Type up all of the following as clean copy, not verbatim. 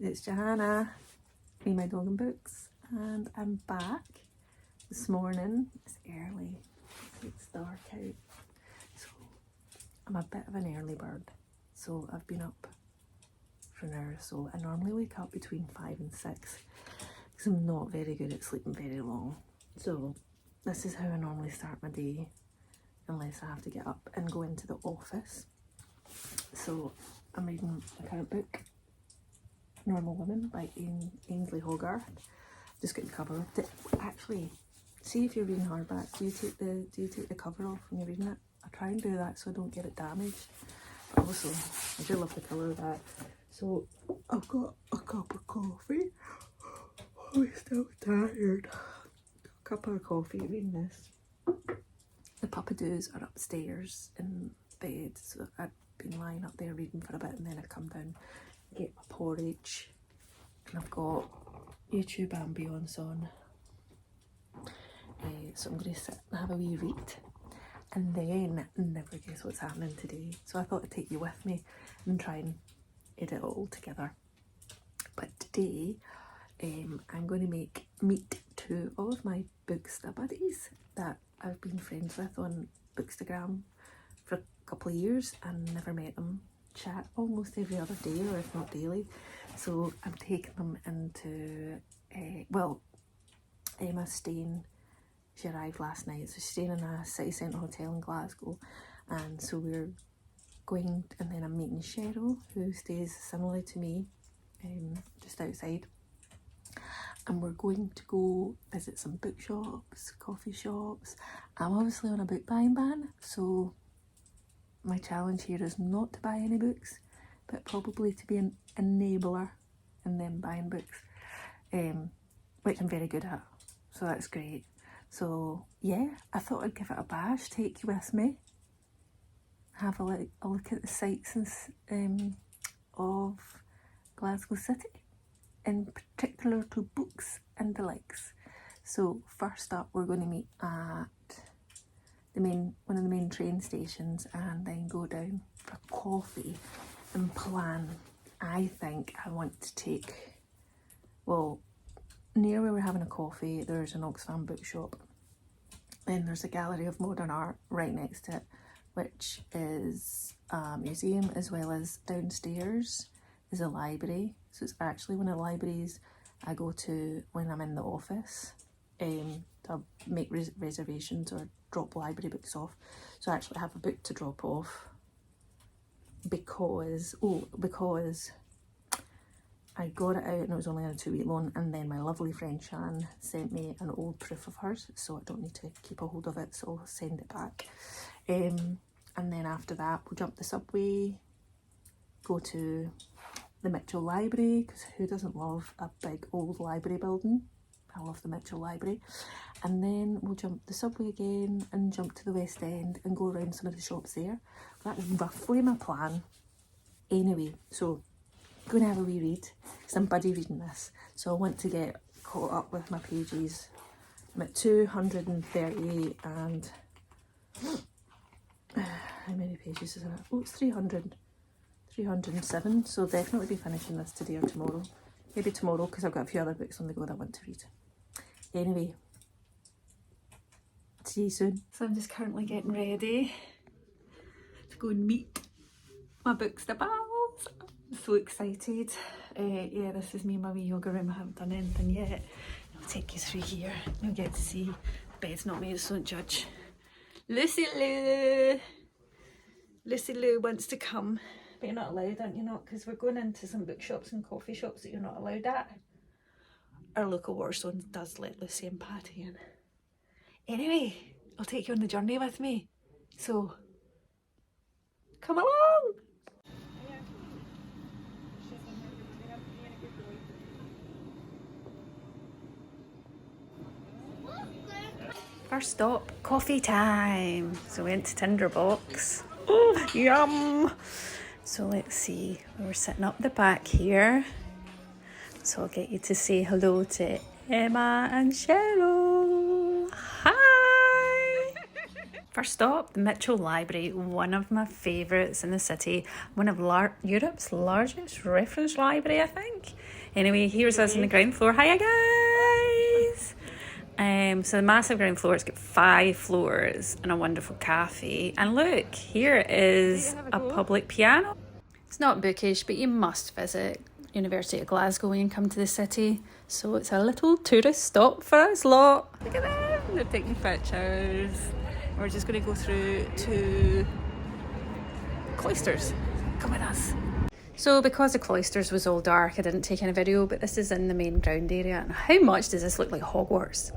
it's Johanna, me, my dog and books, and I'm back this morning. It's early, it's dark out, so I'm a bit of an early bird, so I've been up for an hour or so. I normally wake up between 5 and 6 because I'm not very good at sleeping very long, so this is how I normally start my day unless I have to get up and go into the office. So I'm reading a current book, Normal Women by Ainsley Hogarth. Just got the cover of it. Actually, see if you're reading hardback, do you take the cover off when you're reading it? I try and do that so I don't get it damaged. But also, I do love the colour of that. So I've got a cup of coffee. Oh, I'm still tired. A cup of coffee reading this. The puppadoos are upstairs in bed, so I've been lying up there reading for a bit, and then I come down, get my porridge, and I've got YouTube ambience on. So I'm going to sit and have a wee read, and then never guess what's happening today. So I thought I'd take you with me and try and edit it all together. But today I'm going to meet two of my Booksta buddies that I've been friends with on Bookstagram for a couple of years and never met them. Chat almost every other day, or if not daily. So I'm taking them into Emma's staying. She arrived last night, so she's staying in a city centre hotel in Glasgow, and so we're going, and then I'm meeting Cheryl, who stays similarly to me, just outside, and we're going to go visit some bookshops, coffee shops. I'm obviously on a book buying ban, so my challenge here is not to buy any books, but probably to be an enabler in them buying books, which I'm very good at, so that's great. So yeah, I thought I'd give it a bash, take you with me, have a look at the sights and of Glasgow City, in particular to books and the likes. So first up, we're going to meet at one of the main train stations, and then go down for coffee and plan. I think I want to take, well, near where we're having a coffee, there's an Oxfam bookshop. Then there's a gallery of modern art right next to it, which is a museum, as well as downstairs is a library. So it's actually one of the libraries I go to when I'm in the office to make reservations or drop library books off. So I actually have a book to drop off because I got it out and it was only on a 2-week loan, and then my lovely friend Shan sent me an old proof of hers, so I don't need to keep a hold of it, so I'll send it back. And then after that, we'll jump the subway, go to the Mitchell Library, because who doesn't love a big old library building? I love the Mitchell Library. And then we'll jump the subway again and jump to the West End and go around some of the shops there. That's roughly my plan. Anyway, so going to have a wee read, because I'm buddy reading this, so I want to get caught up with my pages. I'm at 238 and how many pages is it? Oh, it's 307, so definitely be finishing this today or tomorrow. Maybe tomorrow, because I've got a few other books on the go that I want to read. Anyway, see you soon. So I'm just currently getting ready to go and meet my Booksta pals. So excited. Yeah, this is me in my wee yoga room. I haven't done anything yet. I'll take you through here. You'll get to see. The bed's not made, so don't judge. Lucy Lou wants to come, but you're not allowed, aren't you not? Because we're going into some bookshops and coffee shops that you're not allowed at. Our local Waterstones does let Lucy and Patty in. Anyway, I'll take you on the journey with me. So, come along! First stop, coffee time. So we went to Tinderbox. Oh, yum! So let's see, we're sitting up the back here. So I'll get you to say hello to Emma and Cheryl. Hi! First stop, the Mitchell Library, one of my favourites in the city, one of Europe's largest reference library, I think. Anyway, here's us on the ground floor. Hiya guys! So the massive ground floor, it's got 5 floors and a wonderful cafe. And look, here is a public piano. It's not bookish, but you must visit University of Glasgow when you come to the city. So it's a little tourist stop for us lot. Look at them, they're taking pictures. We're just going to go through to Cloisters. Come with us. So because the Cloisters was all dark, I didn't take any video, but this is in the main ground area. And how much does this look like Hogwarts?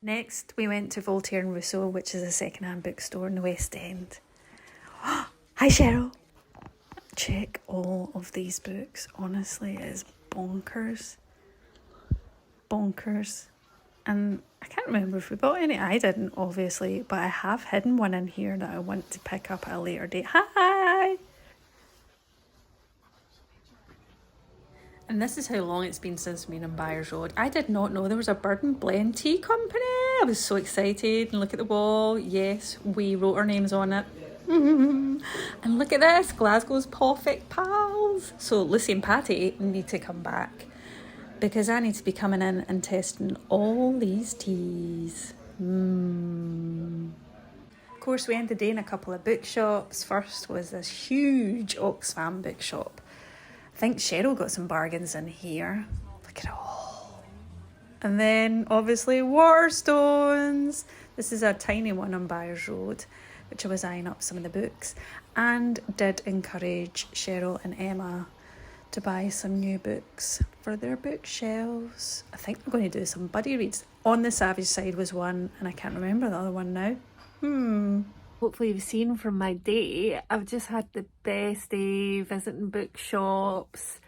Next, we went to Voltaire and Rousseau, which is a second-hand bookstore in the West End. Hi, Cheryl. Check all of these books. Honestly, it is bonkers. Bonkers. And I can't remember if we bought any. I didn't, obviously, but I have hidden one in here that I want to pick up at a later date. Hi! And this is how long it's been since me on Byers Road. I did not know there was a Bird and Blend tea company. I was so excited. And look at the wall. Yes, we wrote our names on it. And look at this, Glasgow's Perfect Pals. So Lucy and Patty need to come back, because I need to be coming in and testing all these teas. Of course, we ended the day in a couple of bookshops. First was this huge Oxfam bookshop. I think Cheryl got some bargains in here. Look at it all. And then, obviously, Waterstones. This is a tiny one on Byers Road, which I was eyeing up some of the books. And did encourage Cheryl and Emma to buy some new books for their bookshelves. I think we're going to do some buddy reads. On the Savage Side was one, and I can't remember the other one now. Hopefully you've seen from my day, I've just had the best day visiting bookshops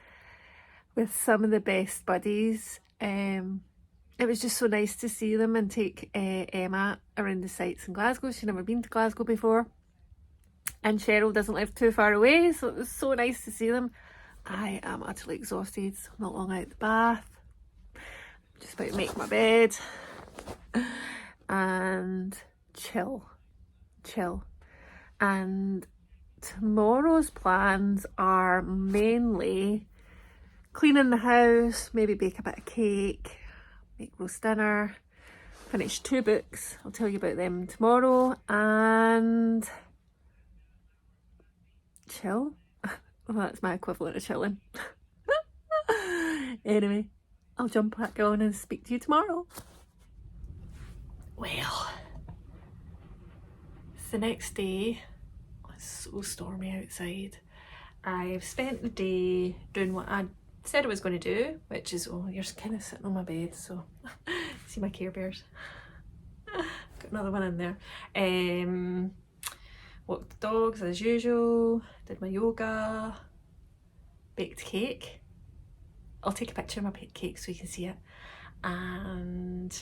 with some of the best buddies. It was just so nice to see them and take Emma around the sites in Glasgow. She'd never been to Glasgow before. And Cheryl doesn't live too far away, so it was so nice to see them. I am utterly exhausted, so I'm not long out the bath. I'm just about to make my bed and chill. And tomorrow's plans are mainly cleaning the house, maybe bake a bit of cake, make roast dinner, finish 2 books. I'll tell you about them tomorrow, and chill. Well, that's my equivalent of chilling. Anyway, I'll jump back on and speak to you tomorrow. Well, it's the next day. It's so stormy outside. I've spent the day doing what I said I was going to do, which is, oh, you're kind of sitting on my bed, so see my Care Bears. Got another one in there. Walked the dogs as usual, did my yoga, baked cake. I'll take a picture of my baked cake so you can see it. And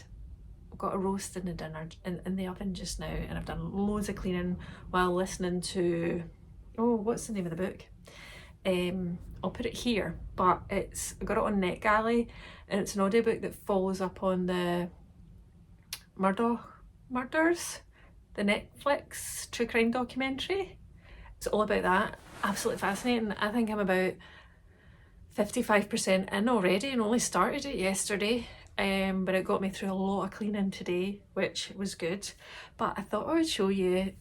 I've got a roast and a dinner in the oven just now, and I've done loads of cleaning while listening to, oh, what's the name of the book? I'll put it here, but I got it on NetGalley, and it's an audiobook that follows up on the Murders, the Netflix true crime documentary. It's all about that. Absolutely fascinating. I think I'm about 55% in already and only started it yesterday. But it got me through a lot of cleaning today, which was good. But I thought I would show you,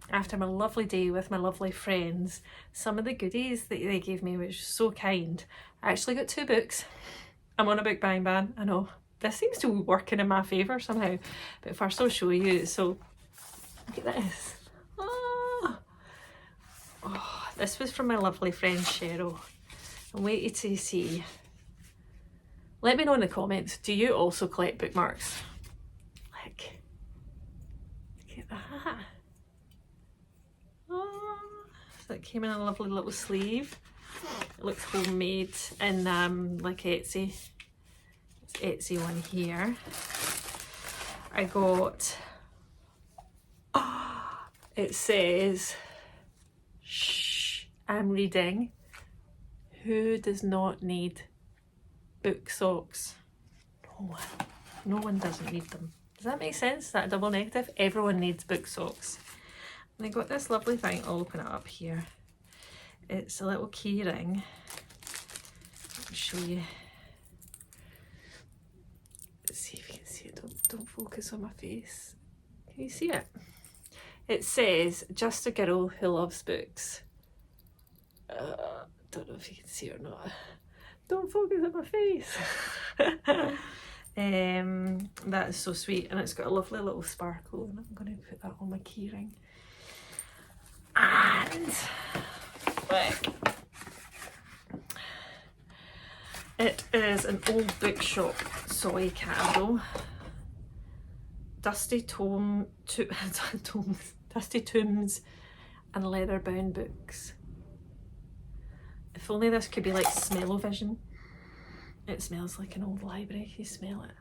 after my lovely day with my lovely friends, some of the goodies that they gave me, which was so kind. I actually got 2 books. I'm on a book buying ban, I know. This seems to be working in my favour somehow. But first I'll show you. So, look at this. Oh, this was from my lovely friend Cheryl. I'm waiting to see. Let me know in the comments, do you also collect bookmarks? Look at that. Oh, so it came in a lovely little sleeve. It looks homemade in like Etsy. It's Etsy one here. I got, it says, shh, I'm reading. Who does not need book socks? No, no one doesn't need them. Does that make sense? Is that a double negative? Everyone needs book socks. And I got this lovely thing. I'll open it up here. It's a little key ring. I'll show you. Let's see if you can see it. Don't focus on my face. Can you see it? It says, "Just a girl who loves books." Don't know if you can see it or not. Don't focus on my face. That is so sweet, and it's got a lovely little sparkle, and I'm going to put that on my key ring. And look, it is an old bookshop soy candle. Dusty dusty tomes and leather bound books. If only this could be like smell-o-vision. It smells like an old library, you smell it.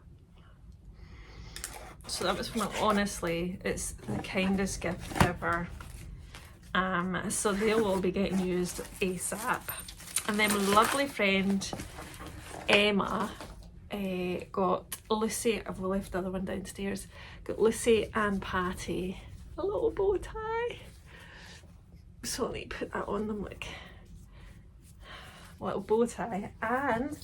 So that was from, honestly, it's the kindest gift ever. So they'll all be getting used ASAP. And then my lovely friend Emma got Lucy, I've left the other one downstairs, got Lucy and Patty a little bow tie. So let me put that on them, like a little bow tie, and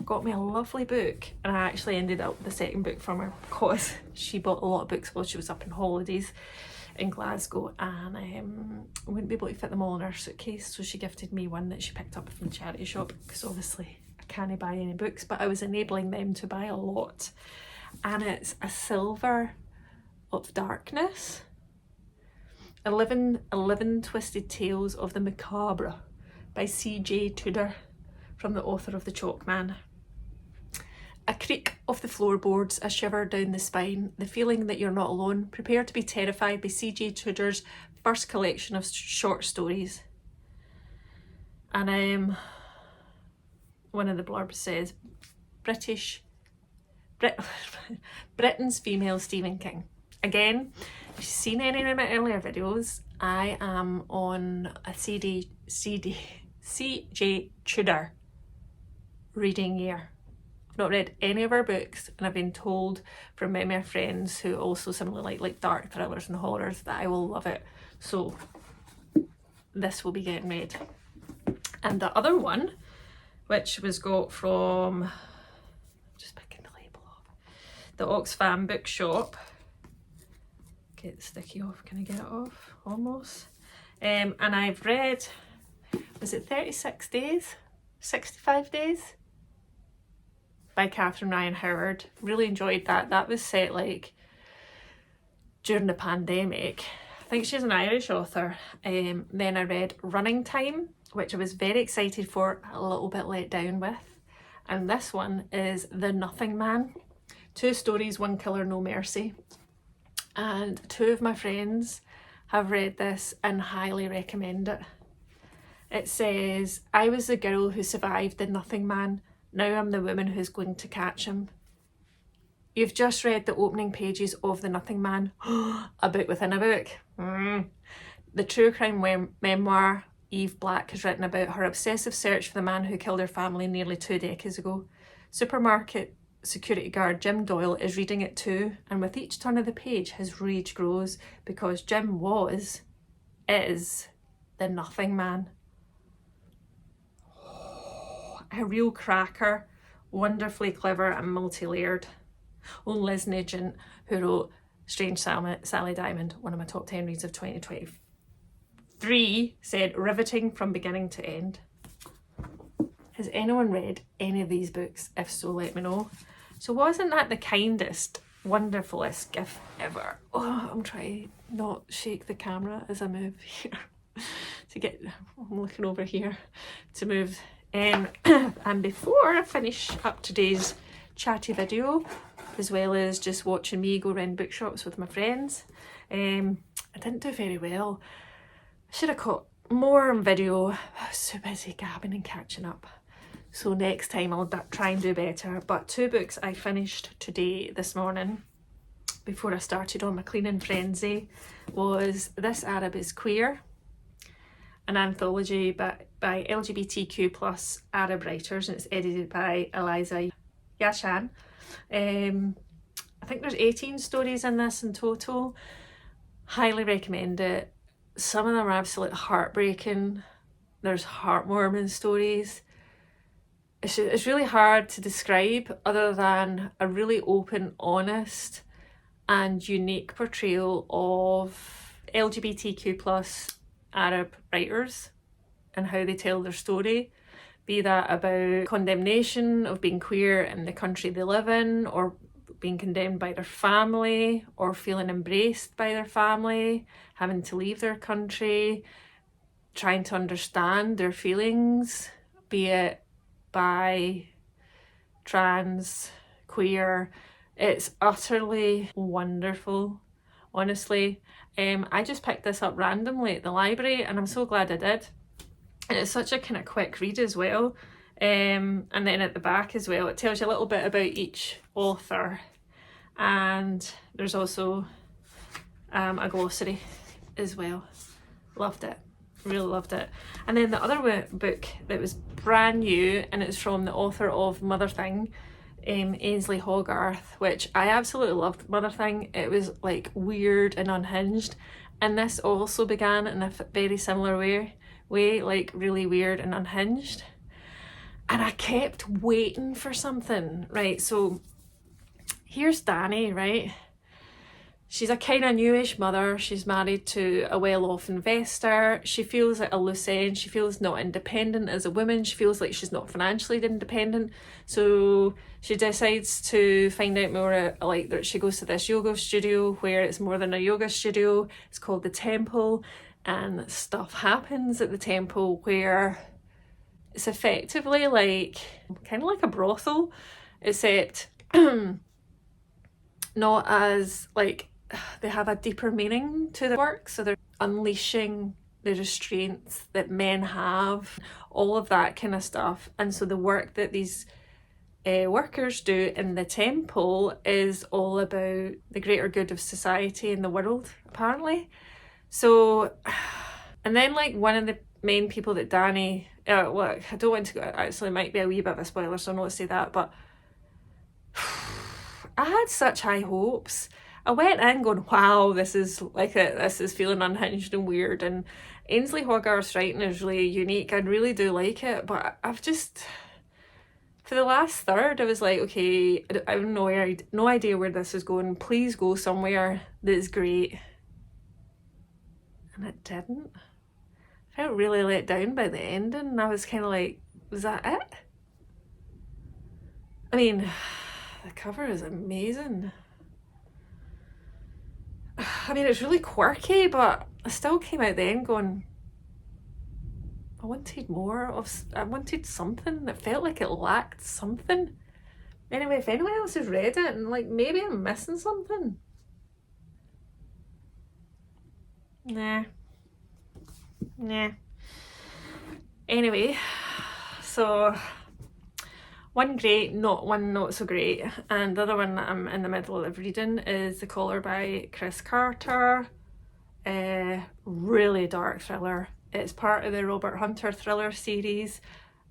got me a lovely book. And I actually ended up with the second book from her because she bought a lot of books while she was up on holidays in Glasgow, and I wouldn't be able to fit them all in her suitcase, so she gifted me one that she picked up from the charity shop, because obviously I can't buy any books, but I was enabling them to buy a lot. And it's A Silver of Darkness, 11 Twisted Tales of the Macabre by C.J. Tudor, from the author of The Chalkman. A creak of the floorboards, a shiver down the spine, the feeling that you're not alone. Prepare to be terrified by C.J. Tudor's first collection of short stories. And one of the blurbs says, Britain's female Stephen King. Again, if you've seen any of my earlier videos, I am on a C.J. Tudor reading year. I've not read any of her books, and I've been told from many of my friends who also similarly like dark thrillers and horrors that I will love it. So this will be getting read. And the other one, which was got from, just picking the label off, the Oxfam bookshop. Get the sticky off, can I get it off? Almost. And I've read, was it 36 days? 65 days? By Catherine Ryan Howard. Really enjoyed that. That was set like during the pandemic. I think she's an Irish author. Then I read Running Time, which I was very excited for, a little bit let down with. And this one is The Nothing Man. 2 stories, 1 killer, no mercy. And 2 of my friends have read this and highly recommend it. It says, I was the girl who survived the Nothing Man. Now I'm the woman who's going to catch him. You've just read the opening pages of The Nothing Man. A book within a book. The true crime memoir Eve Black has written about her obsessive search for the man who killed her family nearly 2 decades ago. Supermarket security guard Jim Doyle is reading it too, and with each turn of the page his rage grows, because Jim is the Nothing Man. A real cracker, wonderfully clever and multi-layered. Liz Nugent, who wrote Strange Sally Diamond, one of my top 10 reads of 2023, said riveting from beginning to end. Has anyone read any of these books? If so, let me know. So wasn't that the kindest, wonderfulest gift ever? Oh, I'm trying not shake the camera as I move here. I'm looking over here to move. And before I finish up today's chatty video, as well as just watching me go around bookshops with my friends, I didn't do very well. I should have caught more on video. I was so busy gabbing and catching up. So next time I'll try and do better. But 2 books I finished today, this morning, before I started on my cleaning frenzy, was This Arab is Queer, an anthology by LGBTQ+ Arab writers, and it's edited by Eliza Yashan. I think there's 18 stories in this in total. Highly recommend it. Some of them are absolutely heartbreaking. There's heartwarming stories. It's really hard to describe other than a really open, honest and unique portrayal of LGBTQ plus Arab writers and how they tell their story, be that about condemnation of being queer in the country they live in, or being condemned by their family, or feeling embraced by their family, having to leave their country, trying to understand their feelings, be it bi, trans, queer. It's utterly wonderful, honestly. I just picked this up randomly at the library and I'm so glad I did. And it's such a kind of quick read as well. And then at the back as well, it tells you a little bit about each author. And there's also a glossary as well. Loved it. Really loved it. And then the other book that was brand new, and it's from the author of Mother Thing, Ainsley Hogarth, which I absolutely loved. Mother Thing, it was like weird and unhinged, and this also began in a very similar way, like really weird and unhinged. And I kept waiting for something, right? So here's Danny, right? She's a kind of newish mother. She's married to a well-off investor. She feels at a loose end. She feels not independent as a woman. She feels like she's not financially independent. So she decides to find out more, like that she goes to this yoga studio where it's more than a yoga studio. It's called the Temple, and stuff happens at the Temple where it's effectively like, kind of like a brothel, except not as like, they have a deeper meaning to the work, so they're unleashing the restraints that men have, all of that kind of stuff. And so the work that these workers do in the temple is all about the greater good of society and the world, apparently. So, and then like one of the main people that Danny, look, I don't want to go, actually it might be a wee bit of a spoiler, so I'm not to say that, but I had such high hopes. I went in going, wow, this is feeling unhinged and weird, and Ainsley Hogarth's writing is really unique. I really do like it, but I've just, for the last third, I was like, okay, I have no idea where this is going. Please go somewhere that's great. And it didn't. I felt really let down by the ending, and I was kind of like, was that it? I mean, the cover is amazing. I mean, it's really quirky, but I still came out the end going, I wanted more I wanted something that felt like it lacked something. Anyway, if anyone else has read it and like maybe I'm missing something. Nah. Anyway, so one great, one not so great, and the other one that I'm in the middle of reading is The Collar by Chris Carter. Really dark thriller. It's part of the Robert Hunter thriller series.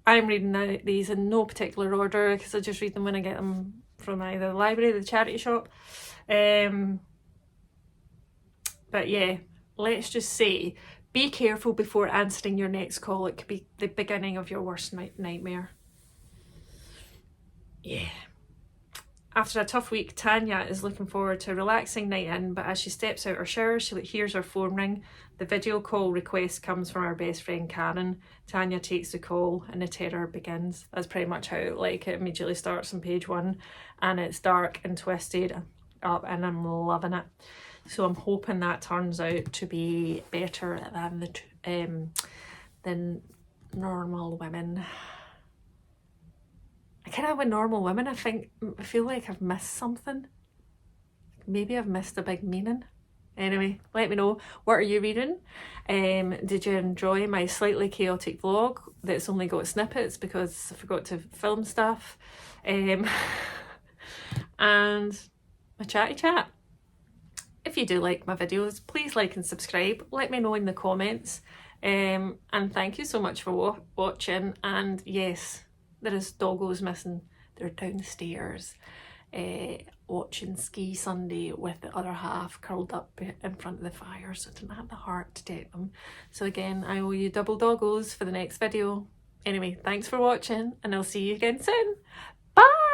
I'm reading these in no particular order because I just read them when I get them from either the library or the charity shop. But yeah, let's just say, be careful before answering your next call. It could be the beginning of your worst nightmare. Yeah. After a tough week, Tanya is looking forward to a relaxing night in, but as she steps out her shower, she hears her phone ring. The video call request comes from her best friend Karen. Tanya takes the call and the terror begins. That's pretty much how it immediately starts on page 1, and it's dark and twisted up, and I'm loving it. So I'm hoping that turns out to be better than Normal Women. I kind of, with Normal Women, I feel like I've missed something. Maybe I've missed a big meaning. Anyway, let me know, what are you reading? Did you enjoy my slightly chaotic vlog that's only got snippets because I forgot to film stuff? And my chatty chat. If you do like my videos, please like and subscribe. Let me know in the comments. And thank you so much for watching. And yes, there is doggos missing. they're downstairs watching Ski Sunday with the other half curled up in front of the fire, so I didn't have the heart to take them. So again, I owe you double doggos for the next video. Anyway, thanks for watching, and I'll see you again soon. Bye!